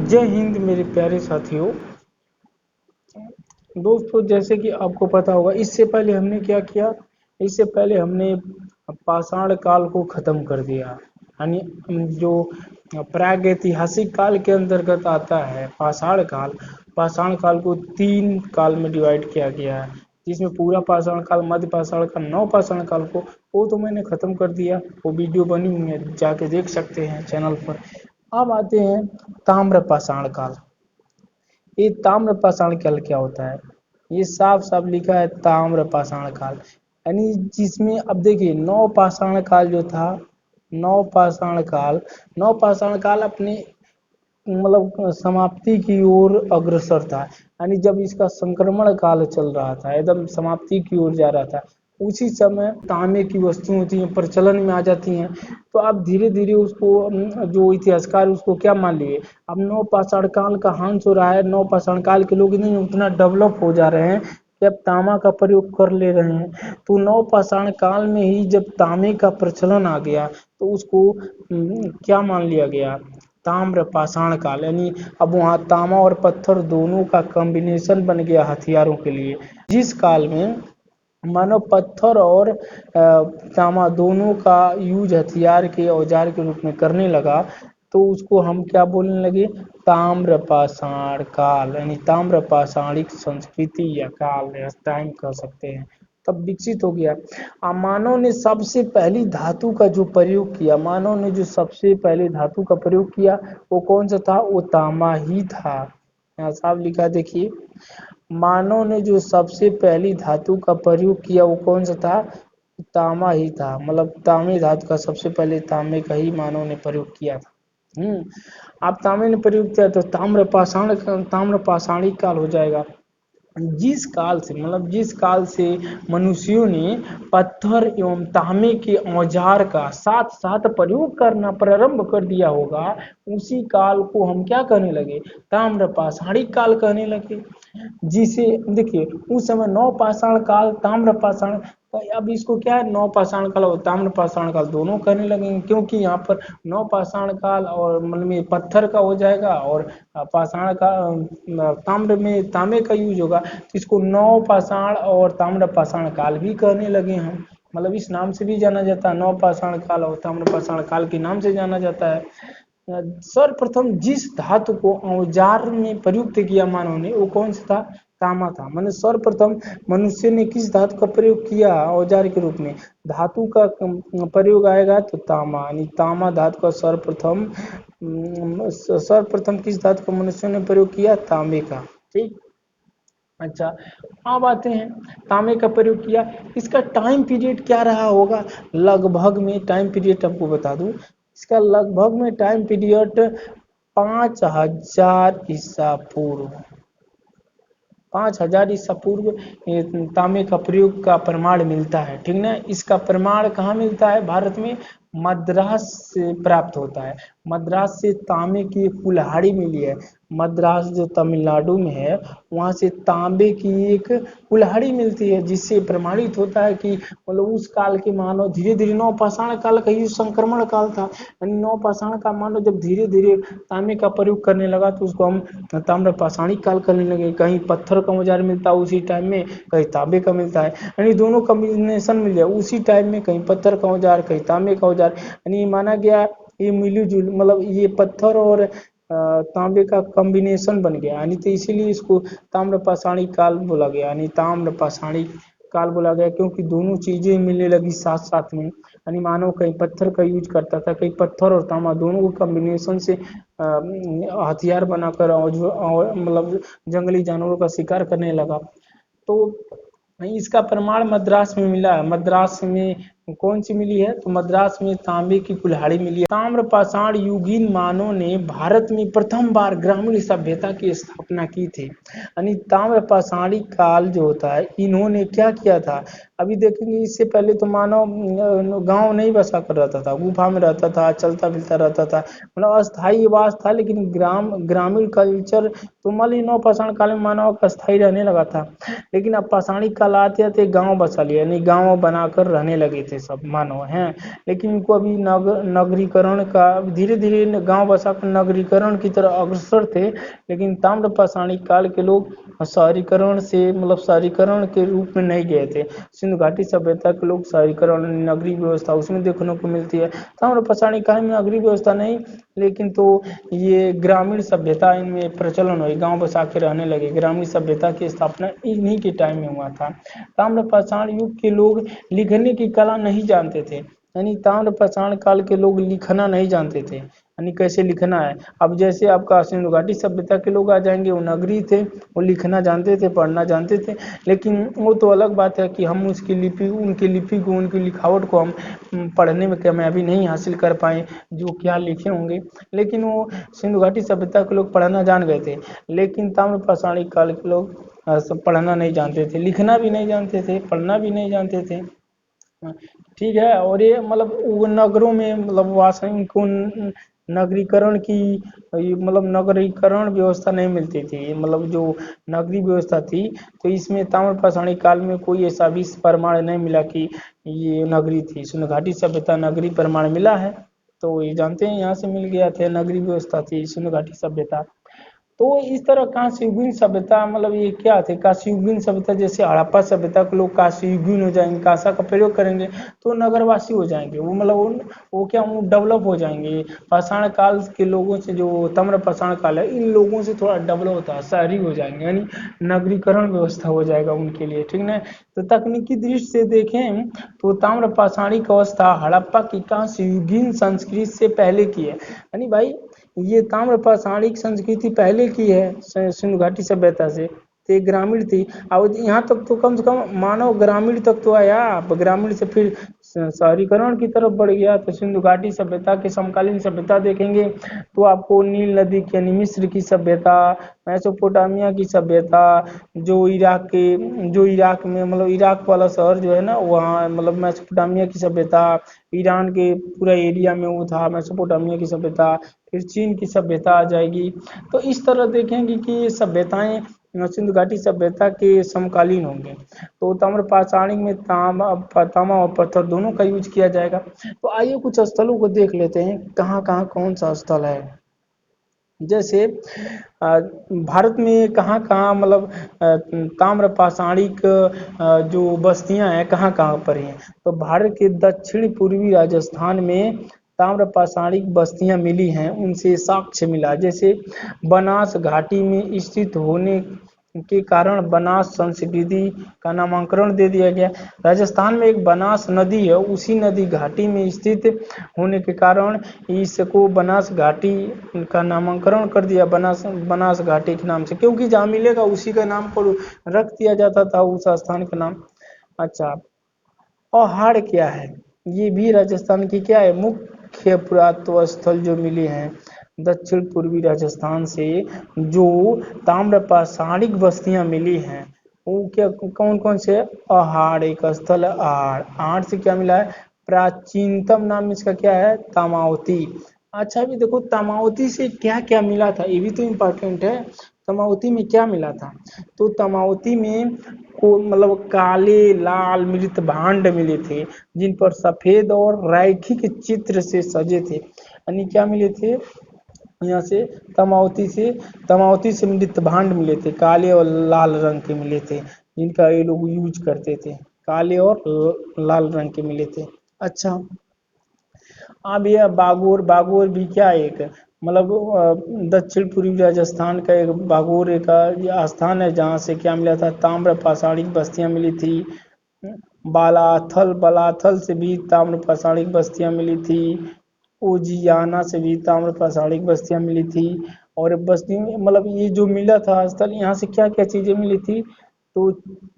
जय हिंद मेरे प्यारे साथियों। दोस्तों, जैसे कि आपको पता होगा, इससे पहले हमने क्या किया। इससे पहले हमने पाषाण काल को खत्म कर दिया, यानी जो प्रागैतिहासिक काल के अंतर्गत आता है पाषाण काल। पाषाण काल को 3 काल में डिवाइड किया गया है, जिसमें पूरा पाषाण काल, मध्य पाषाण काल, नव पाषाण काल को वो तो मैंने खत्म कर दिया। वो वीडियो बनी हुई है, जाके देख सकते हैं चैनल पर। अब आते हैं ताम्र पाषाण काल। ये ताम्र पाषाण काल क्या होता है? ये साफ साफ लिखा है ताम्र पाषाण काल, यानी जिसमें अब देखिए नौ पाषाण काल जो था, नौ पाषाण काल अपने मतलब समाप्ति की ओर अग्रसर था। यानी जब इसका संक्रमण काल चल रहा था, एकदम समाप्ति की ओर जा रहा था, उसी समय तांबे की वस्तुएं होती हैं प्रचलन में आ जाती हैं। तो अब धीरे धीरे उसको जो इतिहासकार उसको क्या मान लिए, अब नौ पाषाण काल का हांस हो रहा है, नौ पाषाण काल के लोग नहीं उतना डेवलप हो जा रहे हैं कि अब तांबा का प्रयोग कर ले रहे हैं। तो नौ पाषाण काल में ही जब तांबे का प्रचलन आ गया तो उसको क्या मान लिया गया, ताम्र पाषाण काल। यानी अब वहाँ तांबा और पत्थर दोनों का कॉम्बिनेशन बन गया हथियारों के लिए। जिस काल में मानो पत्थर और तांबा दोनों का यूज हथियार के औजार के रूप में करने लगा, तो उसको हम क्या बोलने लगे, ताम्र पाषाण काल। यानी ताम्र पाषाणिक संस्कृति या काल या टाइम कह सकते हैं, तब विकसित हो गया। मानव ने सबसे पहली धातु का जो प्रयोग किया, मानव ने जो सबसे पहले धातु का प्रयोग किया वो कौन सा था, वो तांबा ही था। यहाँ साफ लिखा देखिए, मानव ने जो सबसे पहली धातु का प्रयोग किया वो कौन सा था, तांबा ही था। मतलब तांबे धातु का सबसे पहले तांबे का ही मानव ने प्रयोग किया था। आप तांबे ने प्रयोग किया तो ताम्र पाषाणिक काल हो जाएगा। जिस काल से मतलब जिस काल से मनुष्यों ने पत्थर एवं तांबे के औजार का साथ साथ प्रयोग करना प्रारंभ कर दिया होगा, उसी काल को हम क्या कहने लगे, ताम्र पाषाणिक काल कहने लगे। जिसे देखिए उस समय नौ पाषाण काल, ताम्र पाषाण, अब इसको क्या है, नौ पाषाण काल और ताम्र पाषाण काल दोनों कहने लगेंगे, क्योंकि यहाँ पर नौ पाषाण काल और मतलब में पत्थर का हो जाएगा और पाषाण का ताम्र में तांबे का यूज होगा, तो इसको नौ पाषाण और ताम्र पाषाण काल भी कहने लगे हम। मतलब इस नाम से भी जाना जाता है, नौ पाषाण काल और ताम्र पाषाण काल के नाम से जाना जाता है। सर्वप्रथम जिस धातु को औजार में प्रयुक्त किया मानव ने वो कौन सा था, तांबा था। मैंने सर्वप्रथम मनुष्य ने किस धातु का प्रयोग किया औजार के रूप में, धातु का प्रयोग आएगा तो तांबा, यानी तांबा धातु का सर्वप्रथम किस धातु का मनुष्य ने प्रयोग किया, तांबे का। ठीक, अच्छा, अब आते हैं तांबे का प्रयोग किया, इसका टाइम पीरियड क्या रहा होगा, लगभग में टाइम पीरियड आपको बता दूं, इसका लगभग में टाइम पीरियड 5000 ईसा पूर्व, 5000 ईसा पूर्व तांबे का प्रयोग का प्रमाण मिलता है। ठीक ना, इसका प्रमाण कहाँ मिलता है, भारत में मद्रास से प्राप्त होता है। मद्रास से तांबे की एक कुल्हाड़ी मिली है, मद्रास जो तमिलनाडु में है, वहां से तांबे की एक कुल्हाड़ी मिलती है, जिससे प्रमाणित होता है कि मतलब उस काल के मानव धीरे धीरे, नौ पाषाण काल का ही संक्रमण काल था, यानी नौ पाषाण का मानव जब धीरे धीरे तांबे का प्रयोग करने लगा तो उसको हम ताम्र पाषाणिक काल करने लगे। कहीं पत्थर का औजार मिलता है उसी टाइम में, कहीं तांबे का मिलता है, यानी दोनों कॉम्बिनेशन मिल जाए उसी टाइम में, कहीं पत्थर का औजार कहीं तांबे का औजार, यानी माना गया ये मिलीजुल, मतलब ये पत्थर और तांबे का कॉम्बिनेशन बन गया, यानी तो इसीलिए इसको ताम्र पाषाणिक काल बोला गया, यानी ताम्र पाषाणिक काल बोला गया, क्योंकि दोनों चीजें मिलने लगी साथ साथ में। यानी मानव कहीं पत्थर का यूज करता था, कहीं पत्थर और तांबा दोनों को कॉम्बिनेशन से हथियार बनाकर और मतलब जंगली जानवरों का शिकार करने लगा। तो इसका प्रमाण मद्रास में मिला है। मद्रास में कौन सी मिली है, तो मद्रास में तांबे की कुल्हाड़ी मिली है। ताम्र पाषाण युगीन मानव ने भारत में प्रथम बार ग्रामीण सभ्यता की स्थापना की थी। यानी ताम्र पाषाणी काल जो होता है, इन्होंने क्या किया था, अभी देखेंगे इससे पहले तो मानव गांव नहीं बसा कर रहता था, गुफा में रहता था, चलता फिरता रहता था, मतलब अस्थायी वास था, लेकिन ग्रामीण कल्चर तो मान ली नौ पाषाण काल में मानव का स्थायी रहने लगा था, लेकिन अब पाषाणिक काल आते आते गांव बसा लिया, यानी गांव बनाकर रहने लगे थे। थे सब मानव हैं, लेकिन इनको अभी नगरीकरण का धीरे धीरे गांव बसा कर नगरीकरण की तरह अग्रसर थे। लेकिन ताम्र पाषाणी काल के लोग शहरीकरण से मतलब शहरीकरण के रूप में नहीं गए थे। सिंधु घाटी सभ्यता के लोग शहरीकरण नगरीय व्यवस्था उसमें देखने को मिलती है। ताम्र पाषाणी काल में नगरीय व्यवस्था नहीं, लेकिन तो ये ग्रामीण सभ्यता इनमें प्रचलन हुई, गांव बसा के रहने लगे। ग्रामीण सभ्यता की स्थापना इन्हीं के टाइम में हुआ था। ताम्र पाषाण युग के लोग लिखने की कला नहीं जानते थे, यानी ताम्र पाषाण काल के लोग लिखना नहीं जानते थे, यानी कैसे लिखना है। अब जैसे आपका सिंधु घाटी सभ्यता के लोग आ जाएंगे, वो नगरी थे, वो लिखना जानते थे, पढ़ना जानते थे, लेकिन वो तो अलग बात है कि हम उसकी लिपि उनकी लिपि को उनकी लिखावट को हम पढ़ने में कामयाबी नहीं हासिल कर पाए, जो क्या लिखे होंगे। लेकिन वो सिंधु घाटी सभ्यता के लोग पढ़ना जान गए थे, लेकिन ताम्र पाषाणी काल के लोग सब पढ़ना नहीं जानते थे, लिखना भी नहीं जानते थे, पढ़ना भी नहीं जानते थे। ठीक है। और ये मतलब वो नगरों में मतलब वासन को नगरीकरण की मतलब नगरीकरण व्यवस्था नहीं मिलती थी, मतलब जो नगरी व्यवस्था थी, तो इसमें ताम्र पाषाणी काल में कोई ऐसा भी प्रमाण नहीं मिला कि ये नगरी थी। सिंधु घाटी सभ्यता नगरी प्रमाण मिला है, तो ये जानते हैं यहाँ से मिल गया था, नगरी व्यवस्था थी सिंधु घाटी सभ्यता। तो इस तरह कांस्ययुगीन सभ्यता मतलब ये क्या थे, कांस्ययुगीन सभ्यता जैसे हड़प्पा सभ्यता के लोग कांस्ययुगीन हो जाएंगे, कांसा का प्रयोग करेंगे तो नगरवासी हो जाएंगे, वो मतलब वो क्या वो डेवलप हो जाएंगे। पाषाण काल के लोगों से, जो ताम्र पाषाण काल है, इन लोगों से थोड़ा डेवलप होता है, शहरी हो जाएंगे, यानी नगरीकरण व्यवस्था हो जाएगा उनके लिए, ठीक ना। तो तकनीकी दृष्टि से देखें तो ताम्र पाषाणिक अवस्था हड़प्पा की कांस्ययुगीन संस्कृति से पहले की है, यानी भाई ये ताम्र पाषाणिक संस्कृति पहले की है सिंधु घाटी सभ्यता से, तो ग्रामीण थी। और यहाँ तक तो कम से कम मानव ग्रामीण तक तो आया, अब ग्रामीण से फिर शहरीकरण की तरफ बढ़ गया। तो सिंधु घाटी सभ्यता के समकालीन सभ्यता देखेंगे तो आपको नील नदी की यानी मिस्र की सभ्यता, मेसोपोटामिया की सभ्यता, जो इराक में मतलब इराक वाला शहर जो है ना, वहाँ मतलब मेसोपोटामिया की सभ्यता, ईरान के पूरा एरिया में वो था मेसोपोटामिया की सभ्यता, फिर चीन की सभ्यता आ जाएगी। तो इस तरह देखेंगे कि ये सभ्यताएं सिंधु घाटी सभ्यता के समकालीन होंगे। तो ताम्र पाषाणिक में तांबा और पत्थर दोनों का यूज किया जाएगा। तो आइए कुछ स्थलों को देख लेते हैं, कहाँ कहाँ कौन सा स्थल है। जैसे भारत में कहाँ कहाँ मतलब ताम्र पाषाणिक जो बस्तियां हैं कहाँ कहाँ पर हैं। तो भारत के दक्षिण पूर्वी राजस्थान में ताम्र पाषाणिक बस्तियां मिली हैं, उनसे साक्ष्य मिला। जैसे बनास घाटी में स्थित होने के कारण बनास संस्कृति का नामकरण दे दिया गया। राजस्थान में एक बनास नदी है, उसी नदी घाटी में स्थित होने के कारण इसको बनास घाटी का नामकरण कर दिया, बनास घाटी के नाम से, क्योंकि जहाँ मिलेगा उसी का नाम पर रख दिया जाता था उस स्थान का नाम। अच्छा, पहाड़ क्या है, ये भी राजस्थान की क्या है मुख्य पुरातत्व स्थल जो मिले हैं दक्षिण पूर्वी राजस्थान से, जो ताम्र पाषाणिक बस्तियां मिली हैं वो क्या कौन कौन से। पहाड़ एक स्थल है, आहड़, आहड़ से क्या मिला है, प्राचीनतम नाम इसका क्या है, तमावती। अच्छा अभी देखो तमावती से क्या क्या मिला था, ये भी तो इम्पोर्टेंट है। तमावती में क्या मिला था, तो तमावती में को मतलब काले लाल मृत भांड मिले थे, जिन पर सफेद और रैखिक चित्र से सजे थे, यानी क्या मिले थे यहाँ से तमावती से मृत भांड मिले थे, काले और लाल रंग के मिले थे, जिनका ये लोग यूज करते थे, काले और लाल रंग के मिले थे। अच्छा, अब यह बागोर, बागोर भी क्या एक मतलब दक्षिण पूर्वी राजस्थान का एक बागोर एक स्थान है, जहाँ से क्या मिला था, ताम्र पाषाणिक बस्तियां मिली थी। बालाथल, बालाथल से भी ताम्र पाषाणिक बस्तियां मिली थी। उजियाना से भी ताम्र पाषाणिक बस्तियां मिली थी। और बस्ती मतलब ये जो मिला था स्थल, यहाँ से क्या क्या चीजें मिली थी, तो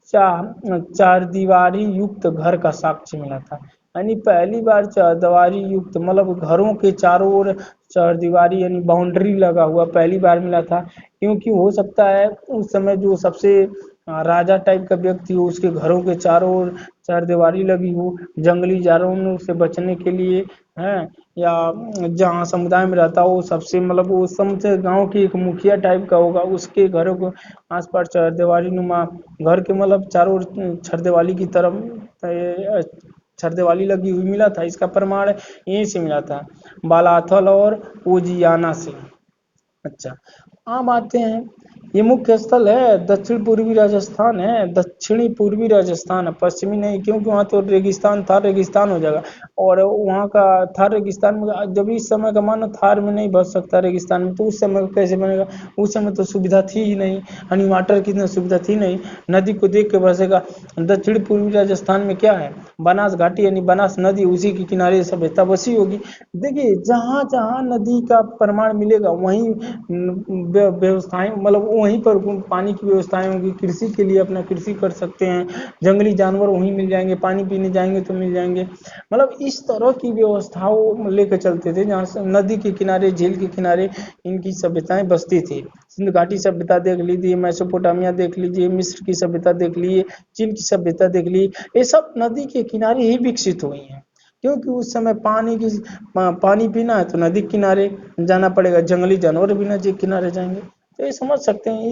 चार दीवारी युक्त घर का साक्ष्य मिला था, यानी पहली बार चारदीवारी युक्त मतलब घरों के चारों ओर चारदीवारी यानी बाउंड्री लगा हुआ पहली बार मिला था। क्योंकि हो सकता है उस समय जो सबसे राजा टाइप का व्यक्ति हो, उसके घरों के चारों ओर चारदीवारी लगी हो, जंगली जानवरों से बचने के लिए है, या जहाँ समुदाय में रहता हो सबसे मतलब वो समझे गांव की एक मुखिया टाइप का होगा, उसके घरों को आसपास चारदीवारी नुमा घर के मतलब चारों ओर छरदीवारी की तरफ छरदेवाली लगी हुई मिला था, इसका प्रमाण यहीं से मिला था, बालाथल और ओजियाना से। अच्छा, अब आते हैं, ये मुख्य स्थल है दक्षिण पूर्वी राजस्थान है, दक्षिणी पूर्वी राजस्थान है, पश्चिमी नहीं, क्योंकि वहाँ तो रेगिस्तान, थार रेगिस्तान हो जाएगा। और वहाँ का थार रेगिस्तान में जब इस समय का मानो थार में नहीं बच सकता रेगिस्तान में, तो उस समय कैसे बनेगा? उस समय तो सुविधा थी ही नहीं, यानी वाटर की सुविधा थी नहीं, नदी को देख के बसेगा। दक्षिण पूर्वी राजस्थान में क्या है? बनास घाटी, यानी बनास नदी, उसी के किनारे सभ्यता बसी होगी। देखिए, जहाँ जहाँ नदी का प्रमाण मिलेगा वहीं व्यवस्थाएं, मतलब वहीं पर पानी की व्यवस्थाएं होंगी, कृषि के लिए अपना कृषि कर सकते हैं, जंगली जानवर वहीं मिल जाएंगे, पानी पीने जाएंगे तो मिल जाएंगे। मतलब इस तरह की व्यवस्थाओं लेकर चलते थे, जहाँ से नदी के किनारे, झील के किनारे इनकी सभ्यताएं बसती थी। सिंधु घाटी सभ्यता देख लीजिए, मेसोपोटामिया देख लीजिए, मिस्र की सभ्यता देख लीजिए, चीन की सभ्यता देख लीजिए, ये सब नदी के किनारे ही विकसित हुई हैं। क्योंकि उस समय पानी पीना है तो नदी किनारे जाना पड़ेगा, जंगली जानवर भी नदी किनारे जाएंगे। तो ये समझ सकते हैं,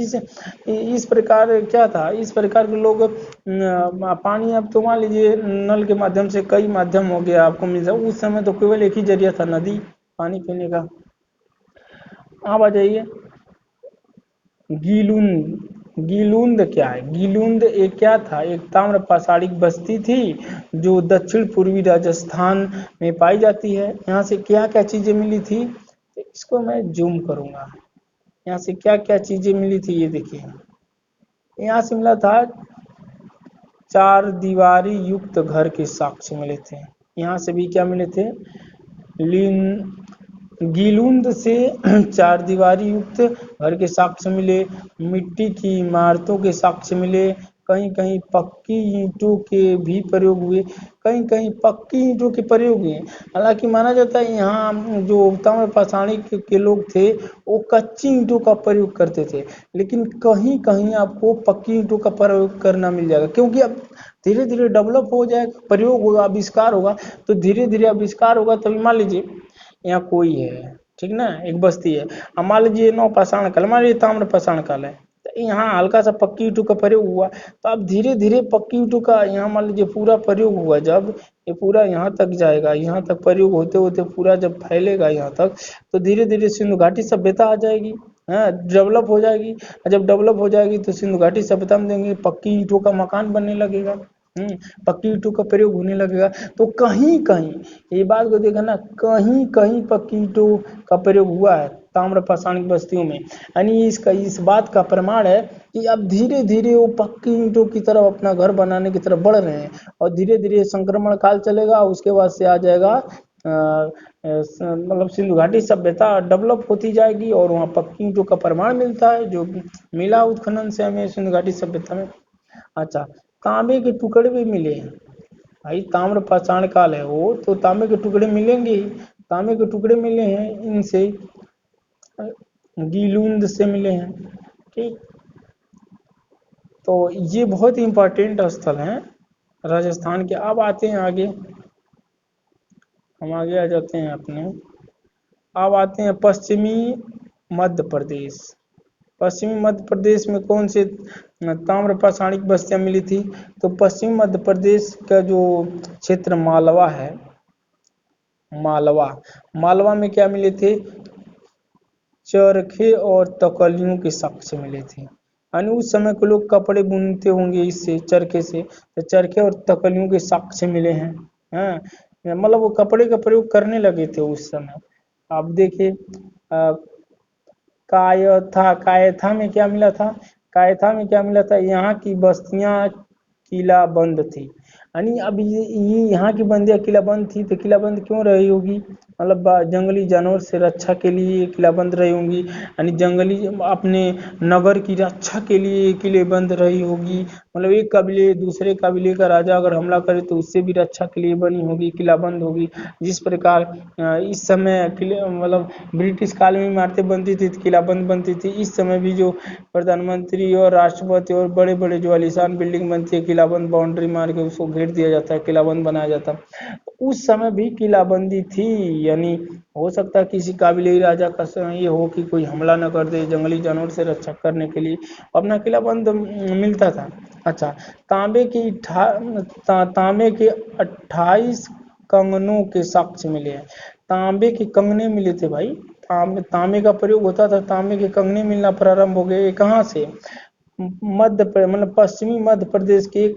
इस प्रकार क्या था, इस प्रकार के लोग पानी, अब तो मान लीजिए नल के माध्यम से कई माध्यम हो गया आपको मिल जाए, उस समय तो केवल एक ही जरिया था, नदी, पानी पीने का। आप आ जाइए, गीलूंद क्या है? गीलूंद एक क्या था? एक ताम्र पाषाणिक बस्ती थी जो दक्षिण पूर्वी राजस्थान में पाई जाती है। यहाँ से क्या क्या चीजें मिली थी, इसको मैं जूम करूंगा। यहाँ से क्या क्या चीजें मिली थी, ये देखिए, यहाँ से मिला था 4 दीवारी युक्त घर के साक्ष्य मिले थे। यहाँ से भी क्या मिले थे? लीन गीलूंद से 4 दीवारी युक्त घर के साक्ष्य मिले, मिट्टी की इमारतों के साक्ष्य मिले, कहीं कहीं पक्की ईंटों के भी प्रयोग हुए, कहीं कहीं पक्की ईंटों के प्रयोग हुए। हालांकि माना जाता है यहाँ जो ताम्र पाषाणिक के लोग थे वो कच्ची ईंटों का प्रयोग करते थे, लेकिन कहीं कहीं आपको पक्की ईंटों का प्रयोग करना मिल जाएगा, क्योंकि अब धीरे धीरे डेवलप हो जाएगा, प्रयोग होगा, आविष्कार होगा, तो धीरे धीरे आविष्कार होगा। तभी मान लीजिए यहाँ कोई है, ठीक ना, एक बस्ती है, अब मान लीजिए नौ पाषाण काल, मान लीजिए ताम्र पाषाण काल है, तो यहाँ हल्का सा पक्की ईंटों का प्रयोग हुआ, तो अब धीरे धीरे पक्की ईंटों का यहाँ मान लीजिए पूरा प्रयोग हुआ, जब ये पूरा यहाँ तक जाएगा, यहाँ तक प्रयोग होते होते पूरा जब फैलेगा यहाँ तक, तो धीरे धीरे सिंधु घाटी सभ्यता आ जाएगी, हाँ, डेवलप हो जाएगी। जब डेवलप हो जाएगी तो सिंधु घाटी सभ्यता में देंगे पक्की ईंटों का मकान बनने लगेगा, पक्की ईंटों का प्रयोग होने लगेगा। तो कहीं कहीं ये बात को देखा ना, कहीं कहीं पक्की ईंटों का प्रयोग हुआ है ताम्र पाषाणिक बस्तियों में, यानी इसका इस बात का प्रमाण है कि अब धीरे धीरे वो पक्की ईंटों की तरफ अपना घर बनाने की तरफ बढ़ रहे हैं, और धीरे धीरे संक्रमण काल चलेगा, उसके बाद से आ जाएगा मतलब सिंधु घाटी सभ्यता डेवलप होती जाएगी, और वहाँ पक्की ईंटों का प्रमाण मिलता है, जो मिला उत्खनन से हमें सिंधु घाटी सभ्यता में। अच्छा, तांबे के टुकड़े भी मिले हैं भाई, ताम्र पाषाण काल है वो, तो तांबे के टुकड़े मिलेंगे ही, तांबे के टुकड़े मिले हैं इनसे, गीलूंद से मिले हैं, ठीक। तो ये बहुत इंपॉर्टेंट स्थल हैं राजस्थान के। अब आते हैं आगे, हम आगे आ जाते हैं अपने, अब आते हैं पश्चिमी मध्य प्रदेश। पश्चिमी मध्य प्रदेश में कौन से ताम्र पाषाणिक बस्तियां मिली थी? तो पश्चिमी मध्य प्रदेश का जो क्षेत्र मालवा है, मालवा में क्या मिले थे? चरखे और तकलियों के साक्ष्य मिले थे, यानी उस समय के लोग कपड़े बुनते होंगे इससे, चरखे से, तो चरखे और तकलियों के साक्ष्य मिले हैं, हाँ, मतलब वो कपड़े का प्रयोग करने लगे थे उस समय। अब देखिए कायथा में क्या मिला था? कायथा में क्या मिला था? यहाँ की बस्तियां किला बंद थी, यानी अब ये यहाँ की बंदियां किला बंद थी, तो किला बंद क्यों रही होगी? मतलब जंगली जानवर से रक्षा के लिए किला बंद रही होंगी, यानी जंगली अपने नगर की रक्षा के लिए किले बंद रही होगी, मतलब एक कबीले दूसरे कबीले का राजा अगर हमला करे तो उससे भी रक्षा के लिए बनी होगी, किला बंद होगी। जिस प्रकार इस समय किले, मतलब ब्रिटिश काल में इमारतें बनती थी, किला बंद बनती थी, इस समय भी जो प्रधानमंत्री और राष्ट्रपति और बड़े बड़े जो आलीशान बिल्डिंग बनती है, किला बंद बाउंड्री मार के उसको घेर दिया जाता है, किला बंद बनाया जाता है। उस समय भी किलाबंदी थी, यानी हो सकता है किसी काबिले राजा का ये हो कि कोई हमला न कर दे, जंगली जानवर से रक्षा करने के लिए अपना किलाबंद मिलता था। अच्छा, तांबे के 28 कंगनों के साक्ष्य मिले हैं। तांबे के कंगने मिले थे भाई, तांबे का प्रयोग होता था, तांबे के कंगने मिलना प्रारंभ हो गए। कहाँ से? मतलब पश्चिमी मध्य प्रदेश के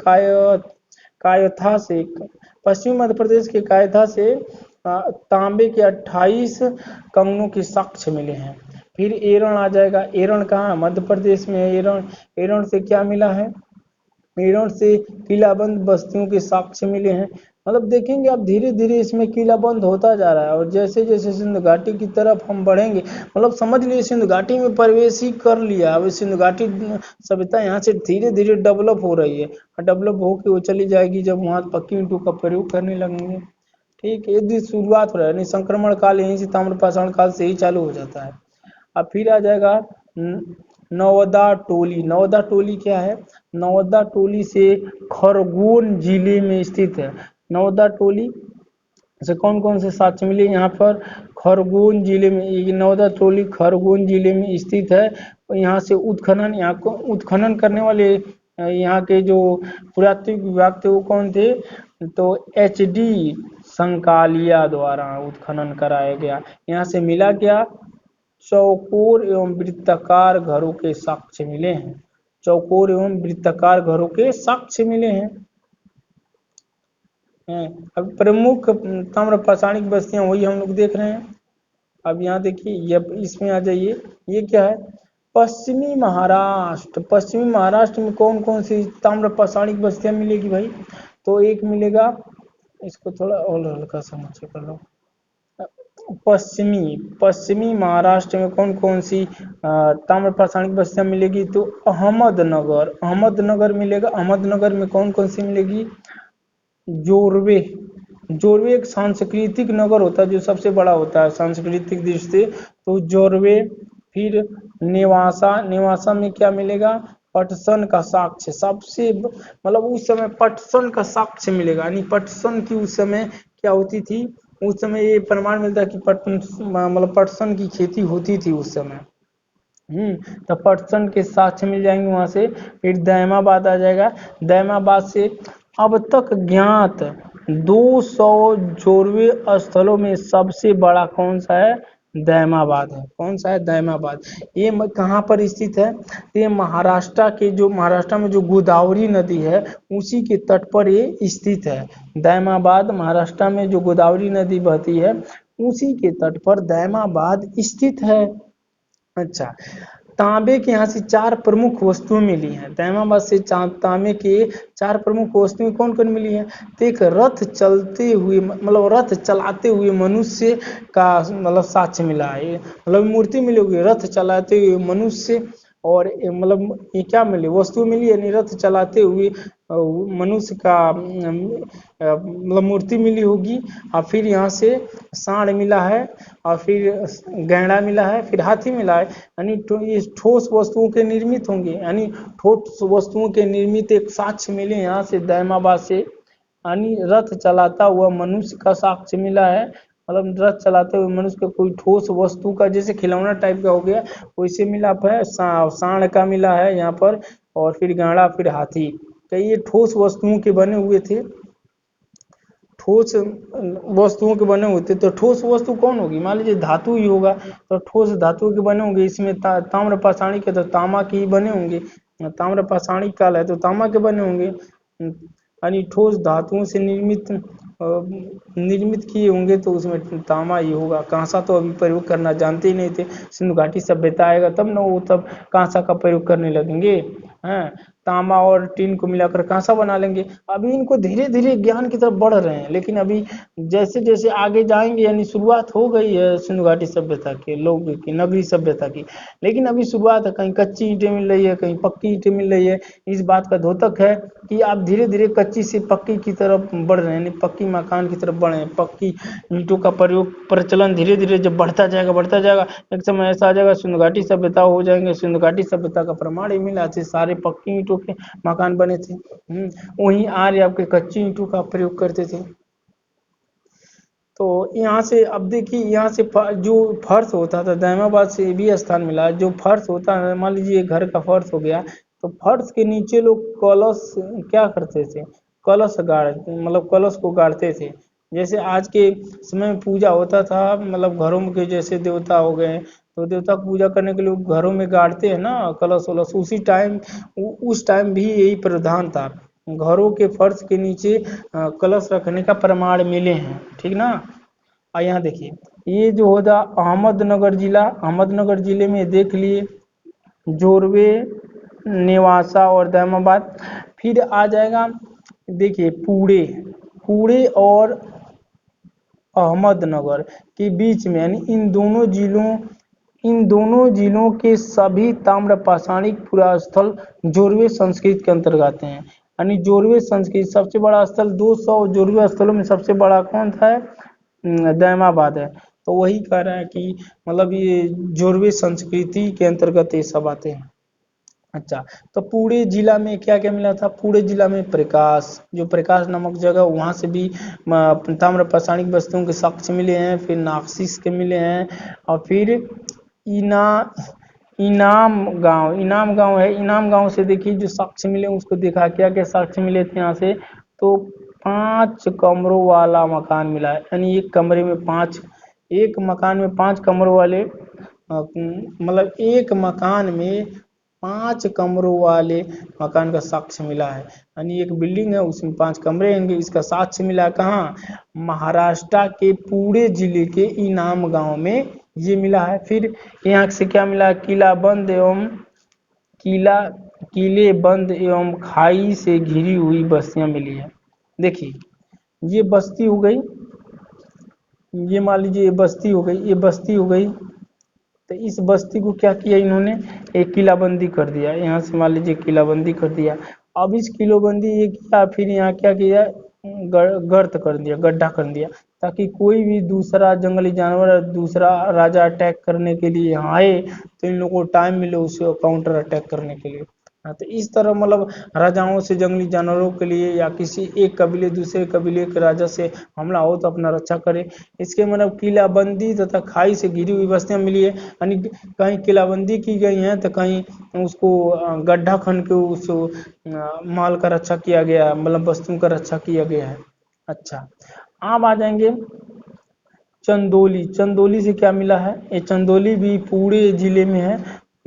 कायथा से, पश्चिमी मध्य प्रदेश के कायथा से तांबे के 28 कंगनों के साक्ष्य मिले हैं। फिर एरण आ जाएगा। एरण कहाँ? मध्य प्रदेश में है एरण। एरण से क्या मिला है? एरण से किलाबंद बस्तियों के साक्ष्य मिले हैं। मतलब देखेंगे अब धीरे धीरे इसमें किलाबंद होता जा रहा है, और जैसे जैसे सिंधु घाटी की तरफ हम बढ़ेंगे, मतलब समझ लीजिए सिंधु घाटी में प्रवेश ही कर लिया। अब सिंधु घाटी सभ्यता यहाँ से धीरे धीरे डेवलप हो रही है, डेवलप होकर वो चली जाएगी जब वहाँ पक्की ईंटों का प्रयोग करने लगेंगे। ठीक है, यदि शुरुआत हो रहा है, यानी संक्रमण काल यहीं से ताम्रपाषाण काल से ही चालू हो जाता है। अब फिर आ जाएगा नवदा टोली। नवदा टोली क्या है? नवदा टोली से खरगोन जिले में स्थित है। नवदा टोली से कौन कौन से साक्ष्य मिले यहाँ पर? खरगोन जिले में, ये नवदा टोली खरगोन जिले में स्थित है। यहाँ से उत्खनन, यहाँ को उत्खनन करने वाले यहाँ के जो पुरातत्व विभाग थे वो कौन थे? तो HD संकालिया द्वारा उत्खनन कराया गया। यहाँ से मिला क्या? चौकोर एवं वृत्ताकार घरों के साक्ष्य मिले हैं। चौकोर एवं वृत्ताकार घरों के साक्ष्य मिले हैं। अब प्रमुख ताम्रपाषाणिक बस्तियां वही हम लोग देख रहे हैं। अब यहाँ देखिए, ये इसमें आ जाइए, ये क्या है? पश्चिमी महाराष्ट्र। पश्चिमी महाराष्ट्र में कौन कौन सी ताम्रपाषाणिक बस्तियां मिलेगी भाई? तो एक मिलेगा, इसको थोड़ा और हल्का सा नीचे कर लो। पश्चिमी महाराष्ट्र में कौन कौन सी ताम्रपाषाणिक बस्तियां मिलेगी? तो अहमदनगर, अहमदनगर मिलेगा। अहमदनगर में कौन कौन सी मिलेगी? जोरवे। जोरवे एक सांस्कृतिक नगर होता है जो सबसे बड़ा होता है सांस्कृतिक दृष्टि से, तो जोरवे। फिर नेवासा। नेवासा में क्या मिलेगा? पटसन का साक्ष्य। सबसे मतलब उस समय पटसन का साक्ष्य मिलेगा, यानी पटसन की उस समय क्या होती थी? उस समय ये प्रमाण मिलता है कि मतलब पटसन की खेती होती थी उस समय। तो पटसन के साक्ष्य मिल जाएंगे वहां से। फिर दैमाबाद आ जाएगा। दैमाबाद से अब तक ज्ञात 200 जोरवे स्थलों में सबसे बड़ा कौन सा है? दैमाबाद है। कौन सा है? दैमाबाद। ये कहाँ पर स्थित है? ये महाराष्ट्र में जो गोदावरी नदी है उसी के तट पर ये स्थित है। दैमाबाद महाराष्ट्र में जो गोदावरी नदी बहती है उसी के तट पर दैमाबाद स्थित है। अच्छा, तांबे के यहाँ से 4 प्रमुख वस्तुएं मिली हैं। दैमाबाद से तांबे के 4 प्रमुख वस्तुएं कौन कौन मिली हैं? तो एक रथ चलते हुए, मतलब रथ चलाते हुए मनुष्य का मतलब साक्ष्य मिला है, मतलब मूर्ति मिली होगी रथ चलाते हुए मनुष्य, और मतलब ये क्या मिली? वस्तु मिली, यानी रथ चलाते हुए मनुष्य का मतलब मूर्ति मिली होगी। और फिर यहाँ से सांड मिला है, और फिर गैंडा मिला है, फिर हाथी मिला है। यानी ये ठोस वस्तुओं के निर्मित होंगे, यानी ठोस वस्तुओं के निर्मित एक साक्ष्य मिले यहाँ से दैमाबाद से। यानी रथ चलाता हुआ मनुष्य का साक्ष्य मिला है, मतलब रथ चलाते हुए मनुष्य का कोई ठोस वस्तु का, जैसे खिलौना टाइप का हो गया वैसे मिला है। सांड का मिला है यहाँ पर, और फिर गाड़ा, फिर हाथी। कई ये ठोस वस्तुओं के बने हुए थे, ठोस वस्तुओं के बने होते। तो ठोस वस्तु कौन होगी? मान लीजिए धातु ही होगा, तो ठोस धातु के बने होंगे। इसमें ताम्रपाषाणिक के तो तांबा के ही बने होंगे, ताम्रपाषाणिक काल है तो तांबा के बने होंगे। यानी ठोस धातुओं से निर्मित किए होंगे तो उसमें तांबा ही होगा। कांसा तो अभी प्रयोग करना जानते ही नहीं थे, सिंधु घाटी सभ्यता आएगा तब ना वो तब कांसा का प्रयोग करने लगेंगे। हैं, तांबा और टीन को मिलाकर कांसा बना लेंगे। अभी इनको धीरे धीरे ज्ञान की तरफ बढ़ रहे हैं, लेकिन अभी जैसे जैसे आगे जाएंगे, यानी शुरुआत हो गई है सिंधु घाटी सभ्यता के लोग की, नगरी सभ्यता की, लेकिन अभी शुरुआत है। कहीं कच्ची ईंटें मिल रही है, कहीं पक्की ईंटें मिल रही है। इस बात का द्योतक है कि आप धीरे धीरे कच्ची से पक्की की तरफ बढ़ रहे हैं, यानी पक्की मकान की तरफ बढ़े हैं। पक्की ईंटों का प्रचलन धीरे धीरे जब बढ़ता जाएगा, एक समय ऐसा आ जाएगा सिंधु घाटी सभ्यता हो जाएंगे। सिंधु घाटी सभ्यता का प्रमाण ही मिला थे, सारे पक्की ईंटों के मकान बने थे। वहीं आर्य आपके कच्ची ईंटों का प्रयोग करते थे। तो यहाँ से अब देखिए, यहाँ से जो फर्श होता था, दायमाबाद से ये भी स्थान मिला। जो फर्श होता है, मान लीजिए घर का फर्श हो गया, तो फर्श के नीचे लोग कलश क्या करते थे, कलश गाड़ मतलब कलश को गाड़ते थे। जैसे आज के समय में पूजा होता था, मतलब घरों के जैसे देवता हो गए, तो देवता को पूजा करने के लिए लोग घरों में गाड़ते हैं ना कलश वलश, उसी टाइम उस टाइम भी यही प्रधान था। घरों के फर्श के नीचे कलश रखने का प्रमाण मिले हैं, ठीक ना। और यहाँ देखिए, ये जो होता अहमदनगर जिला, अहमदनगर जिले में देख लिए जोरवे, नेवासा और दायमाबाद। फिर आ जाएगा देखिए पुणे, पुणे और अहमदनगर के बीच में, यानी इन दोनों जिलों के सभी ताम्र पाषाणिक पुरास्थल जोरवे संस्कृत के अंतर्गत आते हैं। यानी जोरवे संस्कृत सबसे बड़ा स्थल, 200 जोरवे स्थलों में सबसे बड़ा कौन था, दायमाबाद है। तो वही कह रहा है कि मतलब ये जोरवे संस्कृति के अंतर्गत ये सब आते हैं। अच्छा, तो पुणे जिला में क्या क्या मिला था, पुणे जिला में प्रकाश, जो प्रकाश नामक जगह, वहाँ से भी ताम्र पाषाणिक वस्तुओं के साक्ष्य मिले हैं। फिर नाक्सिस के मिले हैं, और फिर इना इनाम गांव है, इनाम गांव से देखिए जो साक्ष्य मिले उसको देखा, क्या क्या साक्ष्य मिले थे यहाँ से। तो 5 कमरों वाला मकान मिला है, यानी एक मकान में 5 कमरों वाले, मतलब एक मकान में 5 कमरों वाले मकान का साक्ष्य मिला है। यानी एक बिल्डिंग है, उसमें 5 कमरे होंगे, इसका साक्ष्य मिला कहाँ, महाराष्ट्र के पुणे जिले के इनाम गांव में ये मिला है। फिर यहाँ से क्या मिला, किले बंद एवं खाई से घिरी हुई बस्तियां मिली है। देखिए ये बस्ती हो गई, ये मान लीजिए ये बस्ती हो गई, ये बस्ती हो गई। तो इस बस्ती को क्या किया इन्होंने, एक किलाबंदी कर दिया, यहाँ से मान लीजिए किलाबंदी कर दिया। अब इस किलाबंदी ये किया, फिर यहाँ क्या किया, गर्त कर दिया, गड्ढा कर दिया, ताकि कोई भी दूसरा जंगली जानवर, दूसरा राजा अटैक करने के लिए यहाँ आए तो इन लोगों को टाइम मिले उसे काउंटर अटैक करने के लिए। हाँ, तो इस तरह मतलब राजाओं से जंगली जानवरों के लिए, या किसी एक कबीले दूसरे कबीले के राजा से हमला हो तो अपना रक्षा करे। इसके मतलब किलाबंदी तथा खाई से घिरी हुई बस्तियां मिली है। यानी कहीं किलाबंदी की गई है, तो कहीं उसको गड्ढा खन के उस माल का रक्षा किया गया, मतलब वस्तुओं का रक्षा किया गया है। अच्छा, अब आ जाएंगे चंदौली। चंदौली से क्या मिला है, ये चंदौली भी पुणे जिले में है।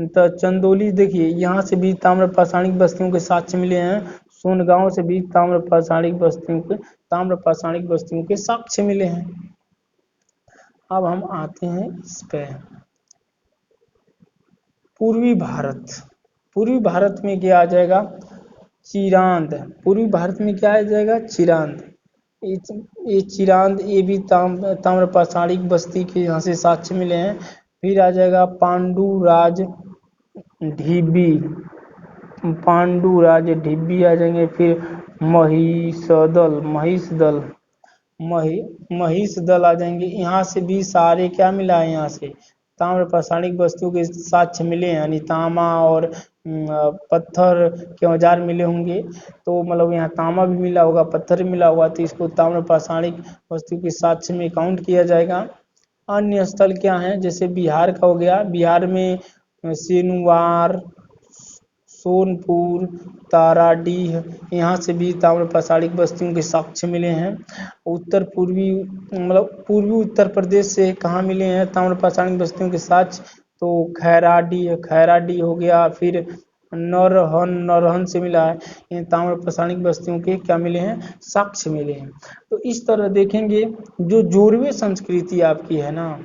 तो चंदौली देखिए, यहाँ से भी ताम्र पाषाणिक बस्तियों के साक्ष्य मिले हैं। सोनगांव से भी ताम्र पाषाणिक बस्तियों के साक्ष्य मिले हैं। अब हम आते हैं इस पे पूर्वी भारत। पूर्वी भारत में क्या आ जाएगा, चिरांद। पूर्वी भारत में क्या आ जाएगा, चिरांद। ये चिरांद, ये भी ताम्र पाषाणिक बस्ती के यहाँ से साक्ष्य मिले हैं। फिर आ जाएगा पांडुराज ढिब्बी, आ जाएंगे। फिर महिष दल आ जाएंगे। यहाँ से भी सारे क्या मिला है, यहाँ से ताम्र पाषाणिक वस्तु के साक्ष्य मिले हैं, यानी तांबा और पत्थर के औजार मिले होंगे। तो मतलब यहाँ तांबा भी मिला होगा, पत्थर भी मिला होगा, तो इसको ताम्र पाषाणिक वस्तु के साक्ष्य में काउंट किया जाएगा। अन्य स्थल क्या है, जैसे बिहार का हो गया, बिहार में सेनुवार, सोनपुर, ताराडीह, यहाँ से भी ताम्र पाषाणिक बस्तियों के साक्ष्य मिले हैं। पूर्वी उत्तर प्रदेश से कहाँ मिले हैं ताम्र पाषाणिक बस्तियों के साक्ष्य, तो खैराडी हो गया। फिर नरहन से मिला है, इन ताम्र पाषाणिक बस्तियों के क्या मिले हैं, साक्ष्य मिले हैं। तो इस तरह देखेंगे, जो जोरवे संस्कृति आपकी है ना,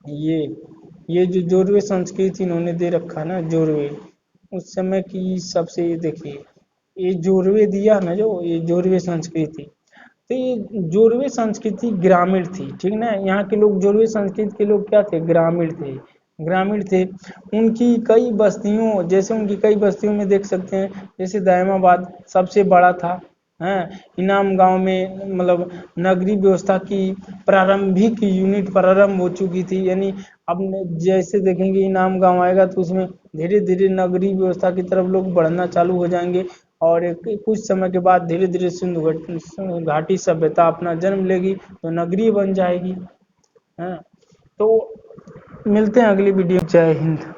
ये जो जोरवे संस्कृति इन्होंने दे रखा है ना, जोरवे उस समय की सबसे, देखिए ये जोरवे दिया ना, जो ये जोरवे संस्कृति, तो ये जोरवे संस्कृति ग्रामीण थी, ठीक ना। यहाँ के लोग जोरवे संस्कृति के लोग क्या थे, ग्रामीण थे। उनकी कई बस्तियों में देख सकते हैं, जैसे दायमाबाद सबसे बड़ा था, हैं। इनाम गांव में मतलब नगरीय व्यवस्था की प्रारंभिक यूनिट प्रारंभ हो चुकी थी। यानी अब जैसे देखेंगे इनाम गांव आएगा तो उसमें धीरे धीरे नगरीय व्यवस्था की तरफ लोग बढ़ना चालू हो जाएंगे। और कुछ समय के बाद धीरे धीरे सिंधु घाटी सभ्यता अपना जन्म लेगी तो नगरीय बन जाएगी। हाँ, तो मिलते हैं अगली वीडियो। जय हिंद।